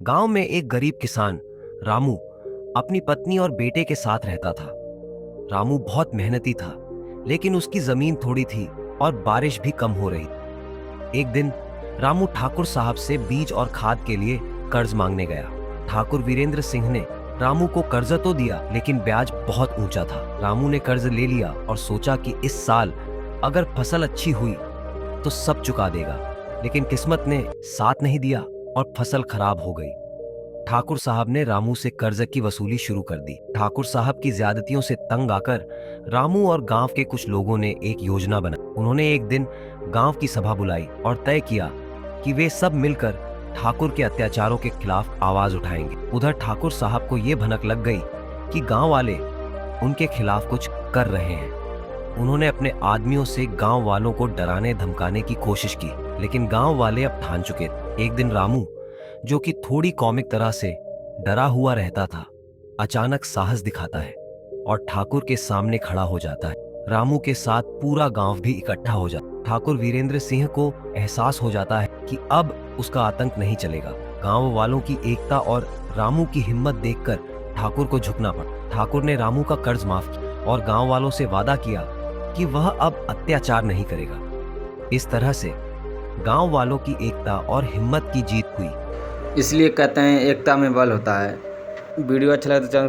गांव में एक गरीब किसान रामू अपनी पत्नी और बेटे के साथ रहता था। रामू बहुत मेहनती था, लेकिन उसकी जमीन थोड़ी थी और बारिश भी कम हो रही। एक दिन रामू ठाकुर साहब से बीज और खाद के लिए कर्ज मांगने गया। ठाकुर वीरेंद्र सिंह ने रामू को कर्ज तो दिया, लेकिन ब्याज बहुत ऊंचा था। रामू ने कर्ज ले लिया और सोचा कि इस साल अगर फसल अच्छी हुई तो सब चुका देगा, लेकिन किस्मत ने साथ नहीं दिया और फसल खराब हो गई। ठाकुर साहब ने रामू से कर्ज की वसूली शुरू कर दी। ठाकुर साहब की ज्यादतियों से तंग आकर रामू और गांव के कुछ लोगों ने एक योजना बनाई। उन्होंने एक दिन गांव की सभा बुलाई और तय किया कि वे सब मिलकर ठाकुर के अत्याचारों के खिलाफ आवाज उठाएंगे। उधर ठाकुर साहब को यह भनक लग गई कि गांव वाले उनके खिलाफ कुछ कर रहे हैं। उन्होंने अपने आदमियों से गांव वालों को डराने धमकाने की कोशिश की, लेकिन गांव वाले अब ठान चुके थे। एक दिन रामू, जो कि थोड़ी कॉमिक तरह से डरा हुआ रहता था, अचानक साहस दिखाता है और ठाकुर के सामने खड़ा हो जाता है। रामू के साथ पूरा गांव भी इकट्ठा हो जाता है। ठाकुर वीरेंद्र सिंह को एहसास हो जाता है कि अब उसका आतंक नहीं चलेगा। गांव वालों की एकता और रामू की हिम्मत देखकर ठाकुर को झुकना पड़ा। ठाकुर ने रामू का कर्ज माफ किया और गांव वालों से वादा किया कि वह अब अत्याचार नहीं करेगा। इस तरह से गांव वालों की एकता और हिम्मत की जीत हुई। इसलिए कहते हैं एकता में बल होता है। वीडियो अच्छा लगे तो चैनल